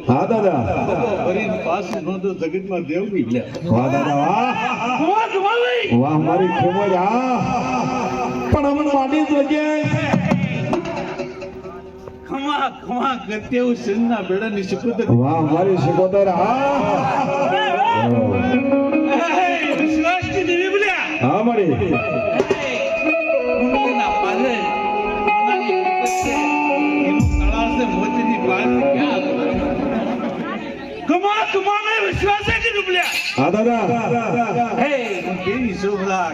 હા દાદા જગતમાં દેવ બી વાહ દાદા વાહ મારી ખેમર પણ અમને માટી જગ્યાએ ખમા ખમા કરતે હું સિંહના બેડાની શિકોતર વાહ મારી શિકોતર વિશ્વાસથી દેવી બોલ્યા હા મારી કુંડલીના પાલે સોનાની પીપત છે એનું કળા છે મોતીની પાલ ક્યાં કમા કમા મેં વિશ્વાસ કરી બોલ્યા હા દાદા હે કેવી શોભલા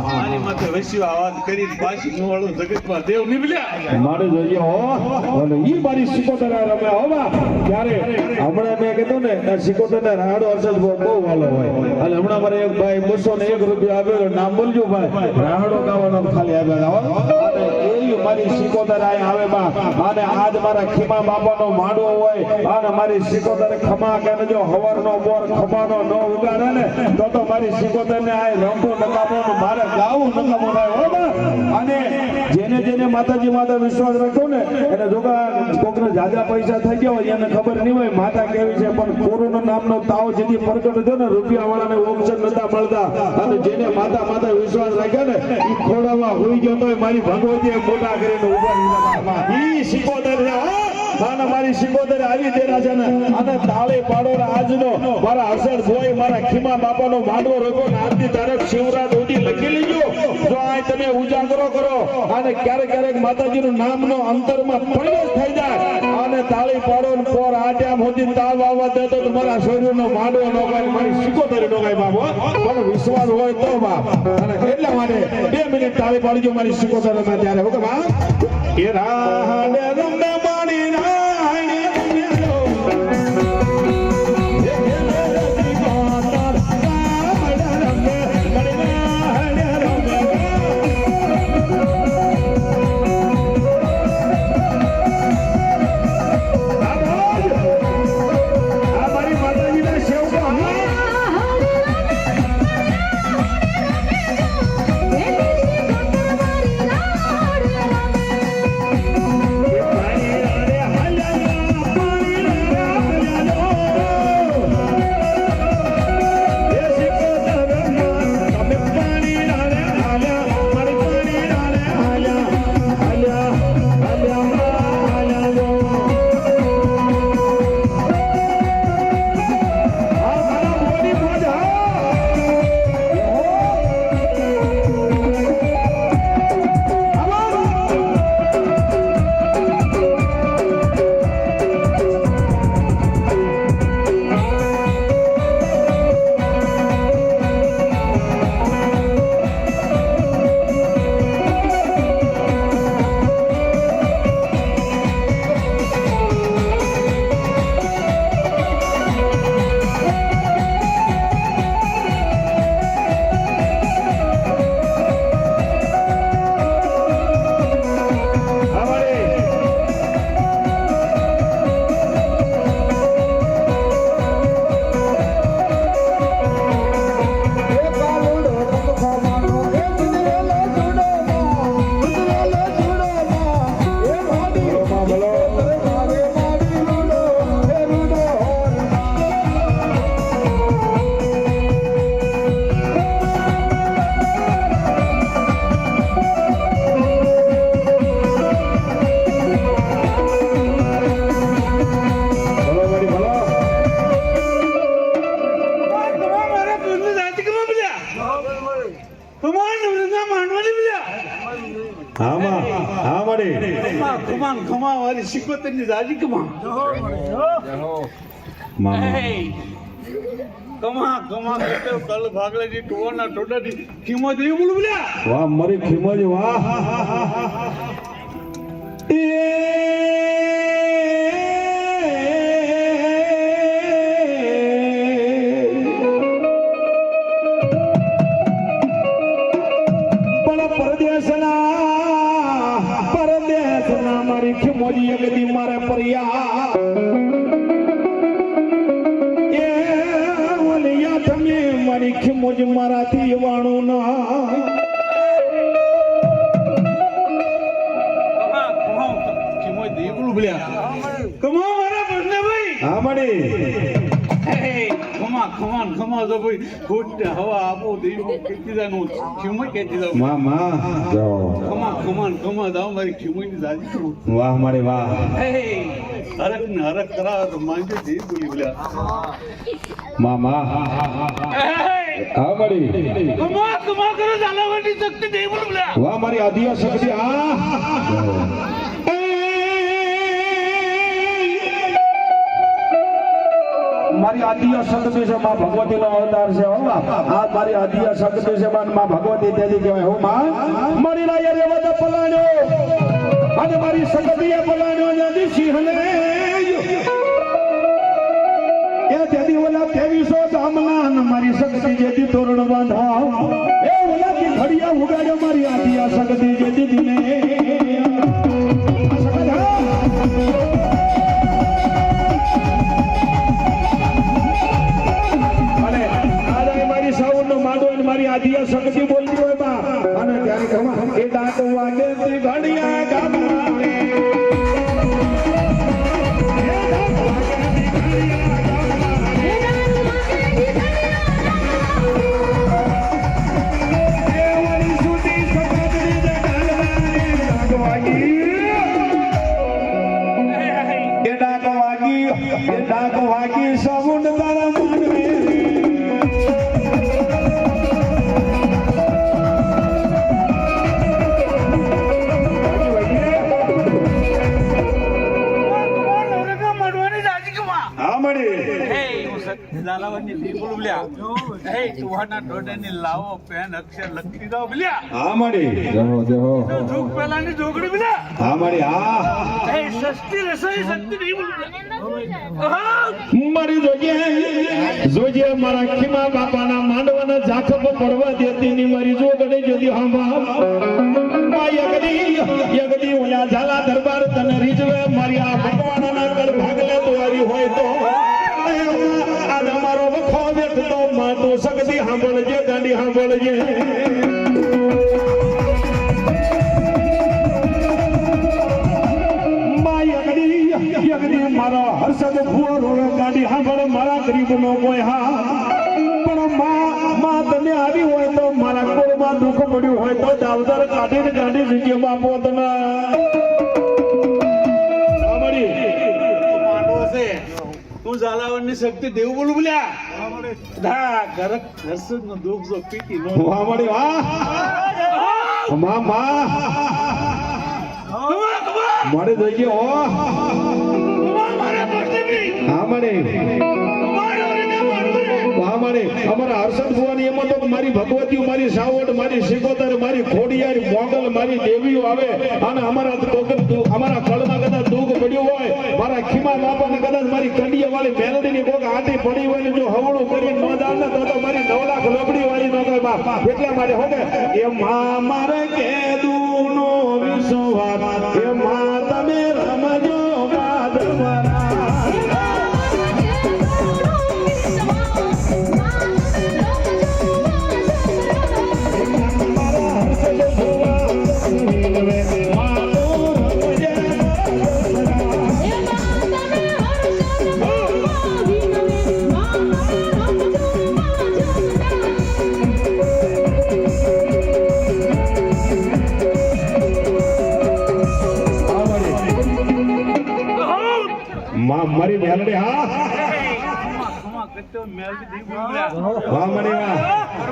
મારી માથે વસ્યો આવાજ કરી પાછી નો વાળો જગતમાં દેવ નીકળ્યા મારે જોઈએ હો અને ઈ મારી શિકોતર રમે હો બા ત્યારે હમણાં મેં કીધું ને શિકોતર ને રાડો અરસદ બહુ વાલો હોય અને હમણાં મારે એક ભાઈ 201 રૂપિયા આપ્યો નામ બોલજો ભાઈ રાડો ગાવાનો ખાલી આપ્યા અને એ મારી શિકોતર આવે બા અને આજ મારા ખીમા બાપાનો માંડવો હોય અને મારી શિકોતર ખમા કે જો હવરનો બોર ખમાનો ન ઉગાડે ને તો મારી શિકોતર ને આ રંગો નકામો મારે ગાવું નકામો થાય હો બા અને જેને જેને માતાજી માતા વિશ્વાસ રાખ્યો ને એને જોગા કોકને જાજા પૈસા થઈ ગયા હોય એને ખબર નહીં હોય માતા કેવી છે પણ કોરોના નામનો તાવ જેથી પ્રગટ થયો ને રૂપિયા વાળાને ઓપ્શન નતા મળતા અને જેને માતા માતા વિશ્વાસ રાખ્યો ને ઈ ખોડામાં હોઈ ગયો તો મારી ભગવતીએ મોટા કરીને ઉભા રહ્યા ઈ શિકોતર છે અને મારી શિકોતર આવી તેરા છે ને અને તાળી પાડો આજનો મારા હસડ ભોય મારા ખીમા બાપાનો માંડવો રોકો ને આજની તારીખ શિવરાત સુધી લખી લેજો જો આ તમે ઉજાગરો કરો અને ક્યારેક ક્યારેક માતાજીનું નામનો અંતરમાં પ્રવેશ થઈ જાય અને તાળી પાડો ને પોર આટ્યા મોદી તાવ આવવા દેતો તો મારા શરીરનો માંડવો નો ગાય મારી શિકોતર નો ગાય બાબો પણ વિશ્વાસ હોય તો બાપ અને એટલા માટે 2 મિનિટ તાળી પાડજો મારી શિકોતર માં ત્યારે હો કે બા એ રાહને રંગા માણી રાહને કમાન વૃંદા માંડવાની બોલ્યા હા માં હા મળી કમાન કમા વાળી શિકોતરની જાજી કમા મામા કમા કમા કેતે કલ ભાગલેજી ટોના ટોડાની કિંમત એ બોલ બોલ્યા વાહ મારી ખીમજ વાહ પણ પરદેશના મારી ખીમોજી એકદી મારે પર્યા એ ઓલિયા તમે મારી ખીમોજ મારાથી વાણું ના કમા મારા બને ભાઈ હા મળી ખમા તો ભાઈ ખોટ હવા આપો દેવો કેટલીદાનું ખીમય કેતી દઉં મામા જો ખમા દાવ મારી ખીમયની જાજી વાહ મારી વાહ હરક ને હરક કરાવે તો માંગે દે બોલી બોલ્યા મામા હા મળી કમા કરે જાલાવાની શક્તિ દે બોલી બોલ્યા વાહ મારી આદિયા શક્તિ હા મારી આદિયા શક્તિ છે માં ભગવતી નો અવતાર છે હો આ મારી આદિયા શક્તિ છે માં ભગવતી તેજી કહેવાય હો માં મારી ના યાર એવા પલાણ્યો અને મારી શક્તિએ પલાણ્યો નદી સિંહને એ તેદી ઓલા 2300 ધામના અને મારી શક્તિ જેથી તોરણ બાંધા એ ઓલા की ઘડિયા ઉગાડ્યો મારી આદિયા શક્તિ જેથી દિને મારી આદિયા શક્તિ બોલતી હોય બા અને ત્યારે ખમા એ દાંત વાગે તે ઘડિયા ગામના એ દાંત વાગે તે ઘડિયા ગામના એ વળી સુતી સકતરી દે ગાલવાને દાંત વાગી એ દાંત વાગી સમુંડ તારા માનવે જાલાવાની દી બોલ બોલ્યા હે તુહાના ડોડાની લાવો પેન અક્ષર લખી દો બોલ્યા હા મળી જહો જોગ પેલાની જોગડી બોલ્યા હા મળી હા હે સસ્તી રસોઈ શક્તિ નહીં બોલ્યા મારી જોજે મારા ખીમા બાપાના માંડવાના ઝાખપ પડવા દેતી ની મારી જોગડી જોદી હાંભા યગદી ઓલા ઝાલા દરબાર તને રીજવે મારી આ ભગવાનના કળ ભાગલે તોરી હોય તો આજ અમારો વખો વેઠતો માં તો શક્તિ સાંભળજે ગાંડી સાંભળજે યગદી મારો હર્ષદ ભૂરો ગાંડી સાંભળ મારા ગરીબનો કોઈ હા પણ માં તને આવી હોય તો મારા કોળમાં દુઃખ પડ્યું હોય તો દાવદર કાઢીને ગાંડી જગ્યા બાપો તને તું જાલાવણની શક્તિ દેવું બોલું બોલ્યા ધા ઘરક હર્ષદ નો દુઃખ જો પીટી નો વાહ મળી વાહ મારે જોઈએ ઓ હા મળી વાહ મળી અમારા હર્ષદ ભુવાની એમાં તો મારી ભગવતી મારી સાવડ મારી સિકોતર મારી ખોડિયાર મોગલ મારી દેવીઓ આવે અને અમારા કળમાં કદાચ દુઃખ પડ્યું હોય મારા ખીમા બાપાને કદાચ મારી કંડિયા વાળી મેલડીની કોક આટી પડી હોય જો હવળું કરીને ન દાવ ને તો મારી 9 લાખ લબડી વાળી ન કઈ બાપ એટલા માટે હોગે એ માં મારે કેદું નો વિશ્વાસ એ માં તમે રમજો બાદ મારા મારી મેલડી હા વાહ મળી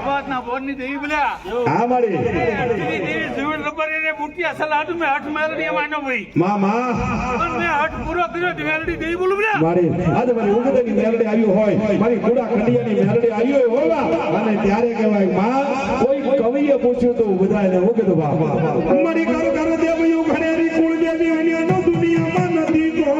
વાહ અવાજના બોરની દેવી બોલ્યા હા મારી દેવી જીવન રબર એને બુટિયા સલાડું મેં હઠ મેલડી એમાં ન ભાઈ માં પણ મેં હઠ પૂરો કર્યો તો મેલડી દેવી બોલું બોલ્યા મારી આજે મારી ઉગતની મેલડી આવ્યું હોય મારી કુડા ખંડિયાની મેલડી આવી હોય અને ત્યારે કહેવાય માં કોઈ કવિએ પૂછ્યું તો બધાને ઉગત બાપ મારી કારો કારો દેવયું ઘણેરી કુળ દેવી અન્યનો દુનિયામાં નથી કોઈ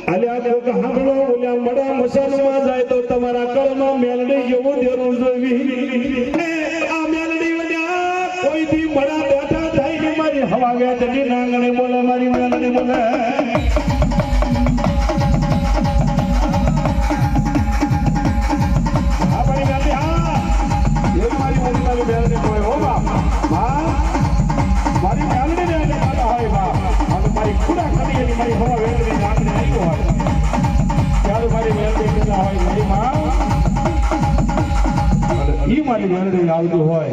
અલ્યા કોક હાંભળો ઓલ્યા મડા મસાનમાં જાય તો તમારા કળમાં મેલડી જેવું દેરું જોવી આ મેલડી વડ્યા કોઈથી મડા બેઠા થાય ને મારી હવા ગયા જતી નાંગણે બોલે મારી મેલડી બોલે મારી મેલડી આવતું હોય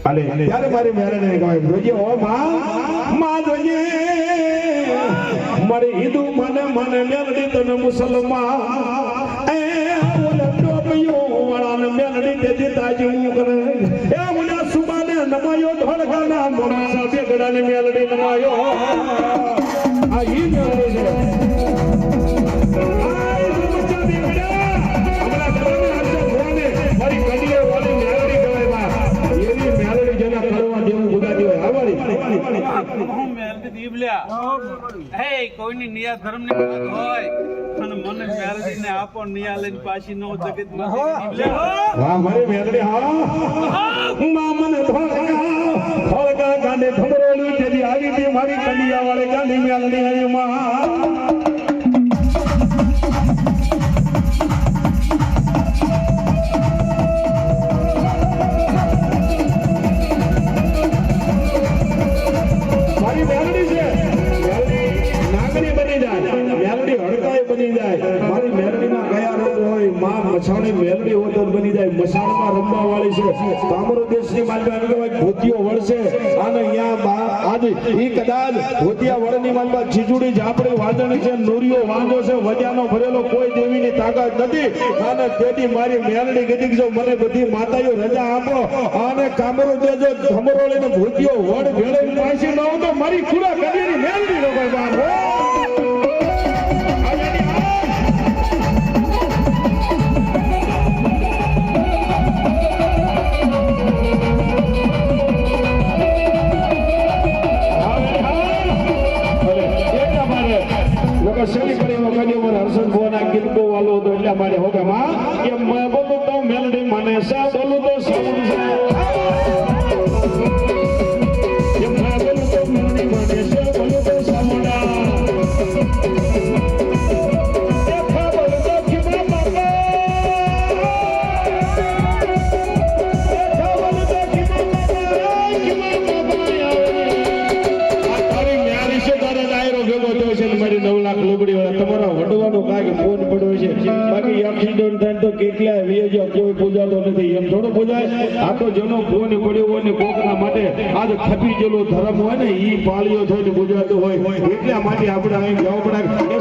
અલે ત્યારે મારી મેલડી કહે જોજે ઓ માં જોજે મારી હિન્દુ મને મેલડી તને મુસલમાન એ ઓલે ટોપિયો વાળાને મેલડી દેતી તાજી હું કરે એ ઓલા સુબાને નમાયો ધોળખાના મોણા સાબે ગડાને મેલડી નમાયો આ ઈ મેલડી છે કોઈની નિયા ધર્મ ની વાત હોય અને મને મેલડી ને આપો નિયા લઈને પાછી નો જગત વાહ મારી મેલડી હા માં મને થોડકા ગાંડે ખબરોલી જેથી આવી હતી મારી કડિયા વાળે ગાંડી મેલડી આવી માં મછાણી મેલડી હોતર બની જાય મસાણમાં રમવા વાળી છે કામરો દેશની માલમાં કહેવાય ભૂતિયો વળશે અને અહીંયા આજ ઈ કદાચ ભૂતિયા વળની માલમાં ખીજુડી ઝાપડી વાદળી છે નોરિયો વાંધો છે વજાનો ભરેલો કોઈ દેવીની તાકાત નથી અને તેથી મારી મેલડી કીધી જો મને બધી માતાઓ રજા આપો અને કામરો દેજો ધમરોળીને ભૂતિયો વડ ભેળે પાછી ન તો મારી ખુરા કડીની મેલડી નો કોઈ બાર શેરી કરી વખતે મને હર્ષદ ભુવાના ગીત બહુ વાલો હતો એટલે મારે હો કે માં કે મેં બોલું તો મેલડી મને સા બોલું તો સાઉન્ડ છે કે મેં બોલું તો મેલડી મને સા બોલું તો સાઉન્ડ એ ખબર તો કે બાપા એ ખબર તો કે બાપા આ તારી ન્યારી છે તારે દાયરો ભેગો થયો છે મારી 9 લાખ લોબડી વાળા તમારા વડવાનો કાંઈ ફોન પડ્યો છે બાકી એક્સિડન્ટ થાય તો કેટલા વેજો કોઈ પૂજાતો નથી એમ થોડો પૂજાય આ તો જેનો ફોન પડ્યો હોય ને કોકના માટે આજ ખપી ગયેલો ધર્મ હોય ને ઈ પાળીઓ થઈને પૂજાતો હોય એટલા માટે આપણે અહીં જવું પડે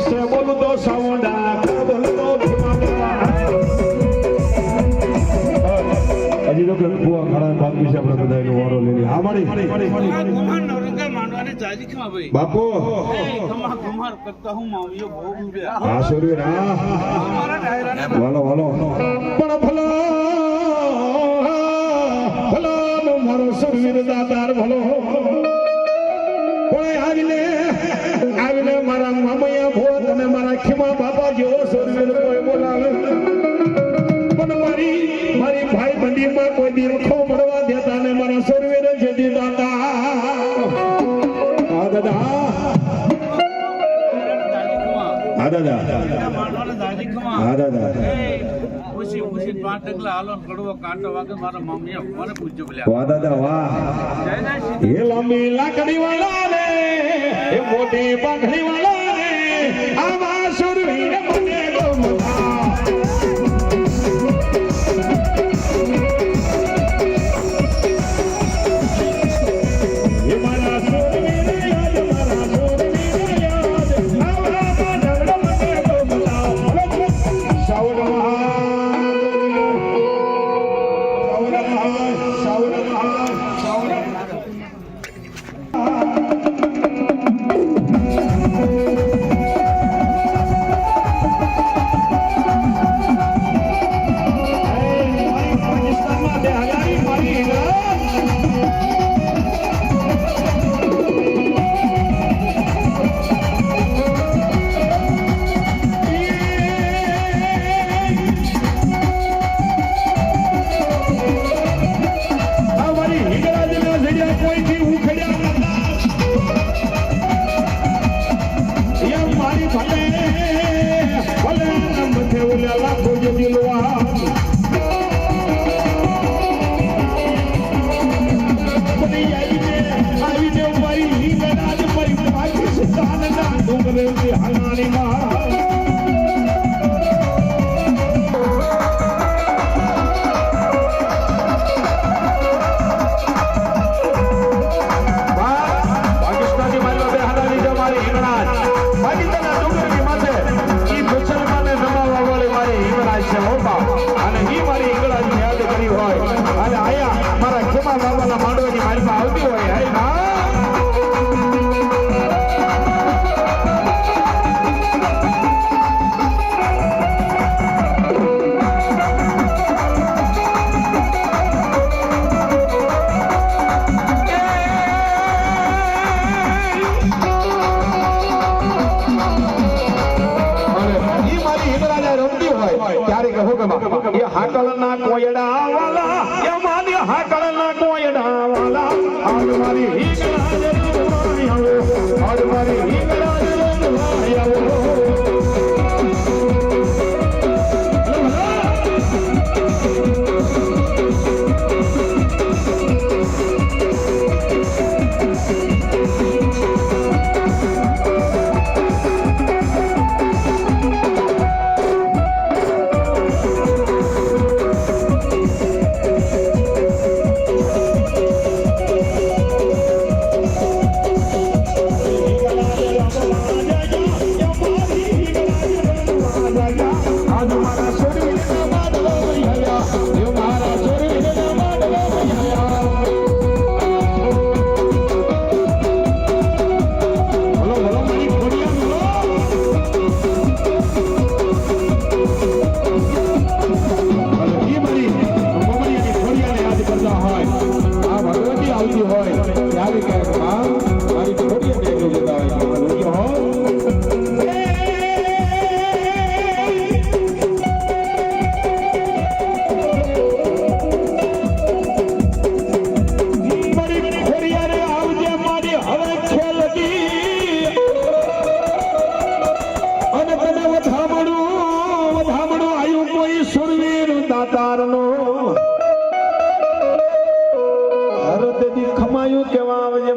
કે બોલું તો સાવંડા બોલું તો હજી તો ભુવા ઘણા બાકી છે આપણે બધા એનો વારો લઈ હા મારી બાપુ હા સૂર્ય ના વાલો વાલો પણ ભલો ભલો મારો સૂર્ય દાતાર ભલો પણ આવીને મારા મામૈયા ભો તમે મારા ખીમા બાપા જેવો સૂર્ય કોઈ બોલાવે પણ મારી ભાઈ બંધીમાં કોઈ દીરખો મળવા દેતા ને મારા સૂર્ય જેથી દાતા લાંબી લાકડી વાળા રે મોટી પાંખડી વાળા રે આવા સુરવીર મને ગમતા આવતી હોય ત્યારે કે હુકમ એ હાકળના કોયડા વાલા એ મારી હાકળના કોયડા વાલા આજ મારી હિંગળા જરૂર આવો આજ મારી હિંગળા જરૂર આવો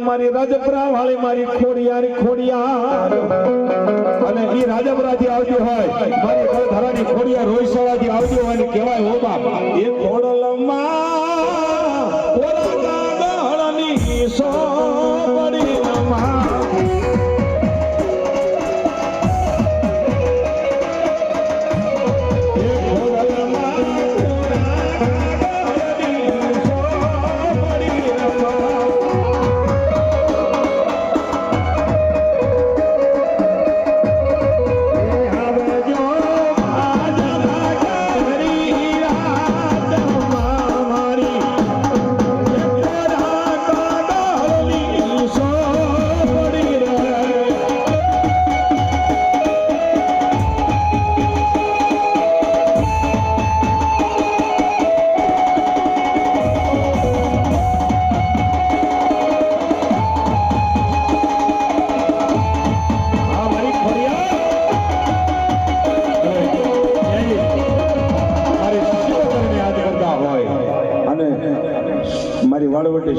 મારી રાજપરા વાળી મારી ખોડિયાર અને ઈ રાજપરાથી આવતી હોય મારી ઘરધરાની ખોડિયાર રોઈસવાથી આવતી હોય ને કહેવાય ઓ બાપ એ ખોડલમાં ઓલા ગાળની સોપડી નમા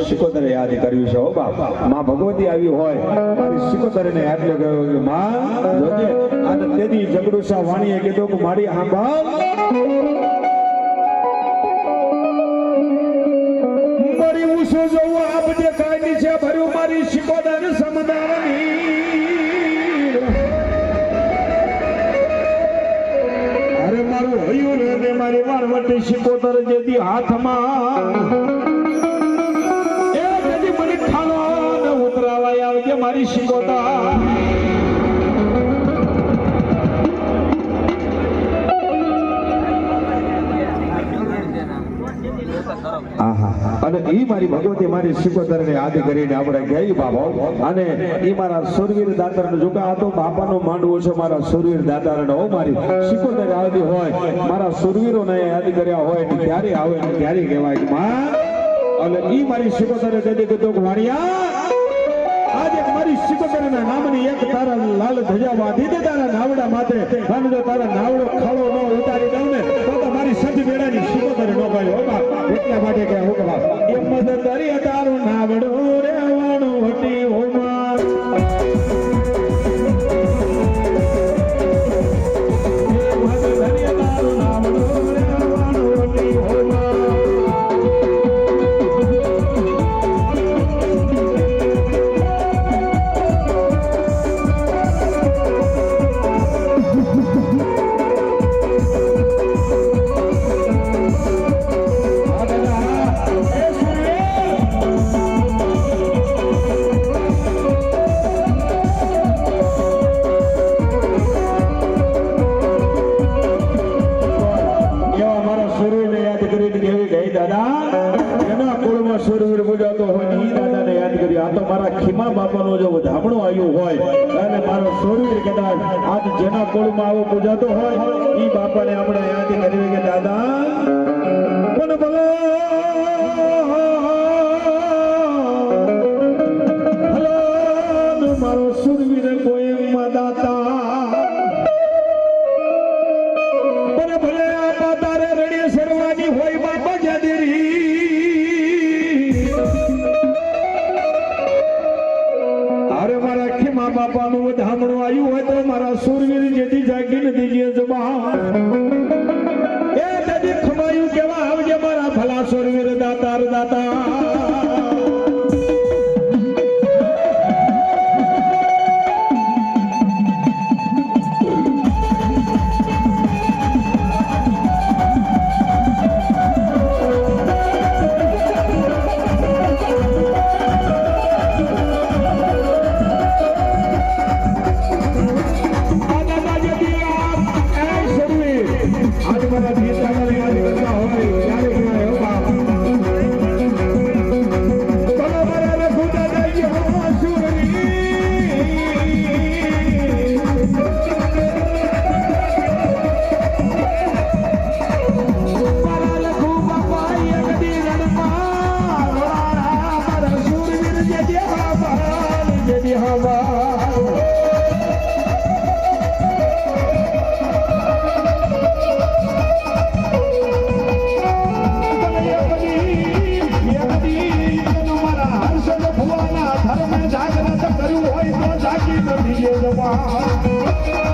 શિકોતરે યાદ કર્યું છે હો બાપ માં ભગવતી આવી હોય મારી શિકોતરને એટલે કહ્યું કે માં જોજે આને તેદી જગડુસા વાણીએ કીધું કે મારી આંબાલ મારી ઉસો જોવું આપ જે કાયદી છે ભર્યું મારી શિકોતર સમદારની અરે મારું હયું ને મારી વાળવટી શિકોતર જેથી હાથમાં મારી શિકોતર અને ઈ મારી ભગવતી મારી શિકોતરને યાદ કરીને આપણે ગઈ બાબા અને ઈ મારા સુરવીર દાતારનો જો કે આ તો બાપાનો માંડવો છે મારા સુરવીર દાતારનો મારી શિકોતર આવતી હોય મારા સુરવીરોને યાદ કર્યા હોય ત્યારે આવે ત્યારે કહેવાય કે માં અને ઈ મારી શિકોતરે તેથી કીધું કે વાણિયા આજે મારી શિકોતરના નામની એક તારા લાલ ધજા બાંધી દે તારા નાવડા માથે અને જો તારા નાવડો ખાડો ન ઉતારી દઉં ને તો મારી સજ બેડાની શિકોતર ન ભાઈ હો બાપ એટલા માટે કે હું બાપ એમ મદદ કરી તારું નાવડો રેવાનું હટી હો માં મારા ખીમા બાપાનું જો ધામણું આવ્યું હોય અને મારો સોરવીર કદાચ આજ જેના કોળમાં આવો પૂજાતો હોય ઈ બાપાને આપણે યાદ કરવી કે દાદા પણ ભલો મારો સુરવીર ગોયમાં દાતા પણ ભલે આ તારે રડીએ સરવાની હોય બાપા જાદેરી અરે મારા ખીમા બાપાનું ધામણું આવ્યું હોય તો મારા સુરવીર જેથી જાગીને દીજીએ જબા એ દાદી ખમાયું કેવા આવજે મારા ભલા સુરવીર દાતાર દાતા જાગૃત કર્યું હોય તો જાગી નથી